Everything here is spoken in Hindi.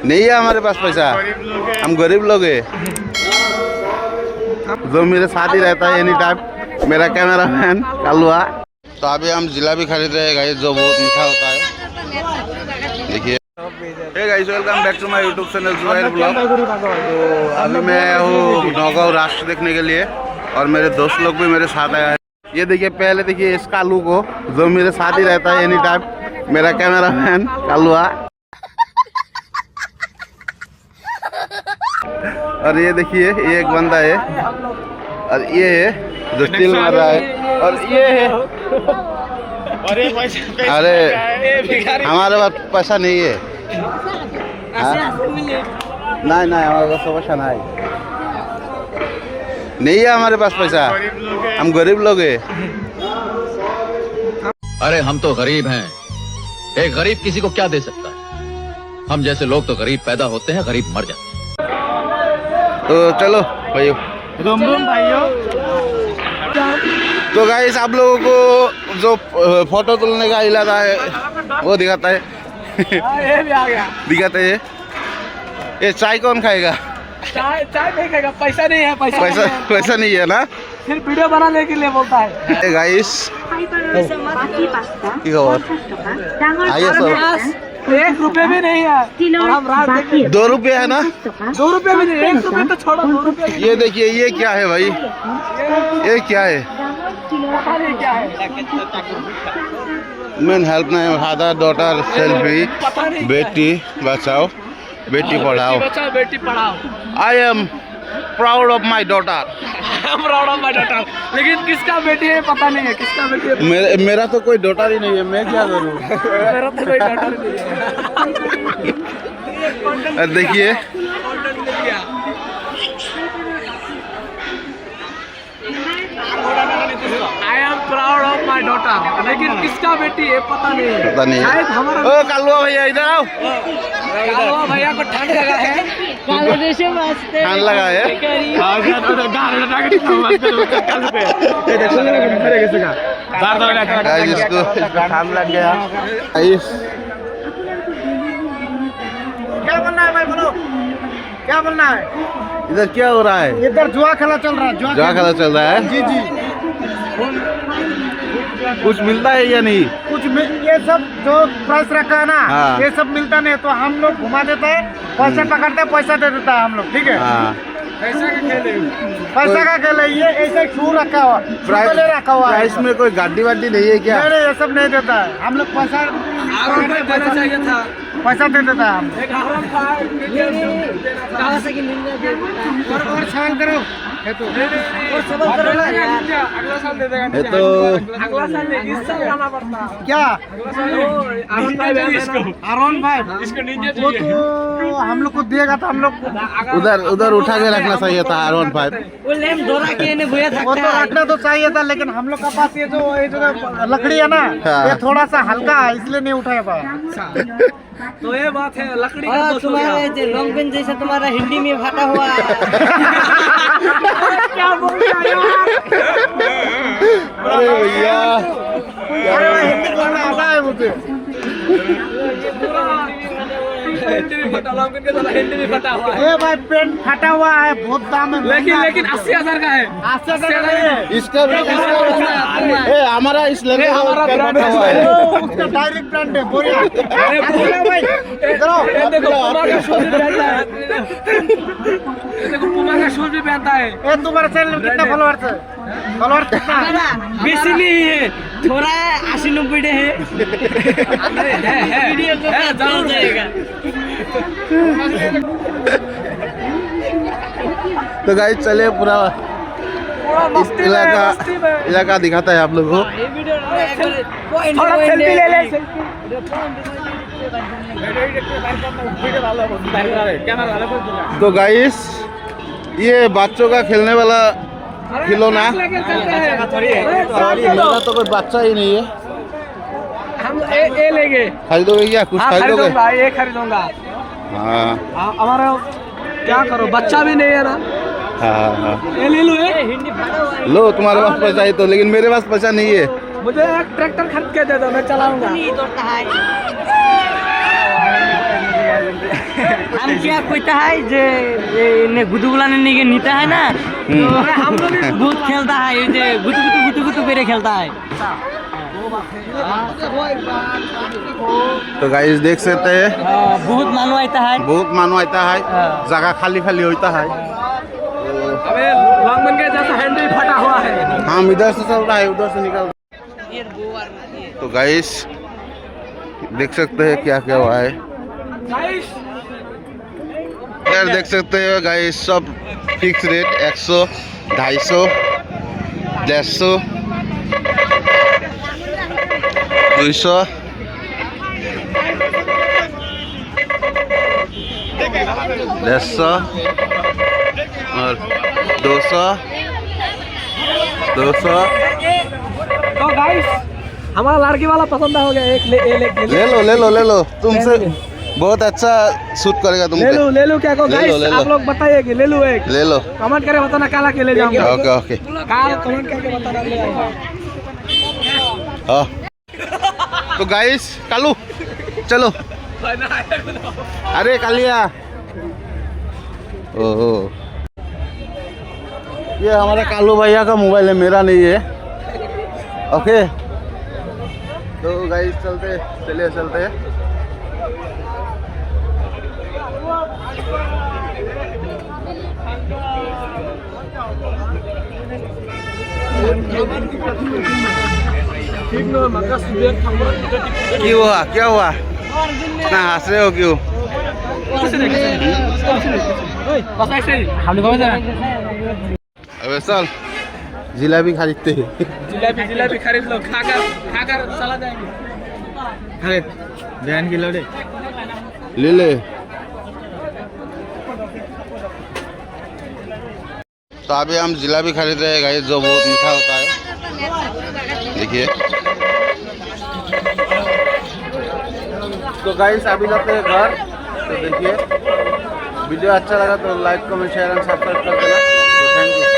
नहीं है हमारे पास पैसा, हम गरीब लोग हैं। जो मेरे साथ ही रहता है एनी टाइम, मेरा कैमरा मैन कालुआ। तो अभी हम जिलेबी खरीद रहे हैं गाइस, जो बहुत मीठा होता है। देखिए, hey guys, welcome back to my YouTube channel Juhail vlog. तो अभी मैं हूँ नौगांव राष्ट्र देखने के लिए और मेरे दोस्त लोग भी मेरे साथ आया है। ये देखिए, पहले देखिए इस कालू को, जो मेरे साथ ही रहता है एनी टाइम, मेरा कैमरा मैन कालुआ। और ये देखिए, ये एक बंदा है और ये है जो स्टील मार रहा है, और ये है। अरे हमारे पास पैसा नहीं है। नहीं नहीं, हमारे पास पैसा नहीं है हमारे पास पैसा, हम गरीब लोग हैं। अरे हम तो गरीब हैं, एक गरीब किसी को क्या दे सकता है। हम जैसे लोग तो गरीब पैदा होते हैं, गरीब मर जाते हैं। तो चलो भाइयों, रोम रोम भाइयों। तो गाइस, आप लोगों को जो फोटो तुलने का इलाका है वो दिखाता है। ये भी आ गया। दिखाते हैं। ये चाय कौन खाएगा? चाय नहीं खाएगा, पैसा नहीं है। पैसा नहीं है ना, सिर्फ वीडियो बनाने के लिए बोलता है। गाइस, की खबर? आइए सब। 1 रुपए भी नहीं है और हम रात देखिए 2 रुपये है ना, 2 रुपए भी नहीं, 1 रुपए तो छोड़ो, 2 रुपए। ये देखिए, ये क्या है भाई, ये क्या है? पता नहीं क्या है। मेन हेल्प नहीं, father daughter selfie, Beti Bachao Beti Padhao. Bachao Beti Padhao. I am proud of my daughter. लेकिन किसका बेटी है पता नहीं है, किसका बेटी है। मेरा तो कोई डॉटर ही नहीं है, मैं क्या करूँ? मेरा तो कोई डॉटर नहीं है। देखिए, I am proud of my daughter, लेकिन किसका बेटी है पता नहीं है। पता नहीं शायद हमारा। ओ कालुआ भैया, इधर आओ। कालुआ भैया को ठंड लगा है। ठंड लगा है। इसको ठंड लग गया। क्या बोलना है भाई, बोलो क्या बोलना है? इधर क्या हो रहा है? इधर जुआ खेला चल रहा है। जुआ खेला चल रहा है। जी जी। कुछ मिलता है या नहीं? ये सब जो प्राइस रखा है ना, हाँ। ये सब मिलता नहीं है, तो हम लोग घुमा देते हैं, पैसा पकड़ते हैं, पैसा दे देता है हम लोग, ठीक है। हाँ। पैसा का खेल है, पैसा का खेल है। ये ऐसे शू रखा हुआ, प्राइस रखा हुआ है। प्राइस में कोई गाड़ी वाड़ी नहीं है क्या? नहीं, ये सब नहीं देता है, हम लोग पैसा चाहिए था, पैसा दे देता है हम। और सवाल करो, अगला साल दे देगा। ये तो अगला साल नहीं, इस साल लाना पड़ता क्या? आरोन भाई, वो तो हम लोग को देगा, तो हम लोग उधर उठा के रखना चाहिए था R15। वो तो रखना तो चाहिए था, लेकिन हम लोग का पास ये जो लकड़ी है ना, हाँ। ये थोड़ा सा हल्का है, इसलिए नहीं उठाया पाया। तो ये बात है, लकड़ी का तुम्हारा लॉन्ग पेन जैसा तुम्हारा हिंदी में फटा हुआ। क्या बोल रहा है यार? अरे भैया, अरे हिंदी बोलना आता है मुझे। हिंदी में फटा, लॉन्ग पेन के साथ हिंदी में फटा हुआ है। भाई पेन फटा हुआ है, बहुत दाम है। लेकिन 80,000 का है। 80,000 का नहीं है। इसका हमारा इस लड़के का हमारा ब्रांड है, उसका डायरेक्ट ब्रांड है। बोलिए। अरे बोलो भाई, इधर आओ। ये देखो पुमा का शूज भी पहनता है। ये देखो पुमा का शूज भी पहनता है। ये तुम्हारे चैनल में कितना फॉलोअर्स है? फॉलोअर्स कितना? बेसी नहीं है, थोड़ा 80-90 है। वीडियो को जान जाएगा। तो गाइस, चले पूरा इलाका दिखाता है आप लोगों को। थोड़ा सेल्फी ले ले। तो गाइस, ये बच्चों का खेलने वाला खिलौना, मेरा तो कोई बच्चा ही नहीं है। हम ए लेंगे। खरीदोगे क्या? कुछ खरीदोगे? ये खरीदूंगा। हाँ हमारा क्या करो, बच्चा भी नहीं है ना। हाँ हाँ, ये ले लो। लो, तुम्हारे पास पैसा है तो, लेकिन मेरे पास पैसा नहीं है। मुझे एक ट्रैक्टर खरीद के दे दो, मैं चलाऊंगा। हम क्या कहता है जे ने गुदुगुला ने नीता है ना, तो हम लोग भी बहुत खेलता है, ये जे गुदु गुदु करे खेलता है। तो गाइस देख सकते हैं बहुत मानो आता है, बहुत मानो आता है, जगह खाली खाली होता है। अबे लॉन्गमैन के जैसा हैंडल फटा हुआ है। हम इधर से चल रहा है, उधर से निकल। तो गाइस देख सकते हैं क्या क्या हुआ है यार, देख सकते हो गाइस सब फिक्स रेट 100, 250, 150, 200, 150 और 200, 200। तो गाइस हमारा लड़की वाला पसंद हो गया, एक ले लो तुमसे बहुत अच्छा शूट करेगा तुमसे। ले लो क्या को गाइस, आप लोग बताइए कि ले लो एक, ले लो। कमेंट करके बताना काला के ले जाऊंगा। ओके काल कमेंट करके बताना ले आऊंगा। हाँ तो गाइस कालू चलो, अरे कालिया, ओहो ये हमारा कालू भैया का मोबाइल है, मेरा नहीं है। ओके तो गाइस चलते चलते क्या हुआ ना हंस रहे हो क्यों? अबे चल जिलेबी खरीदते हैं। जिलेबी खरीद लो, खाकर चला जाएंगे। खरीद बहन की लो, ले। तो अभी हम जिलेबी खरीद रहे हैं गाइस, जो बहुत मीठा होता है। देखिए तो गाइस अभी जाते हैं घर। तो देखिए वीडियो अच्छा लगा तो like comment share and subscribe कर देना। तो थैंक यू।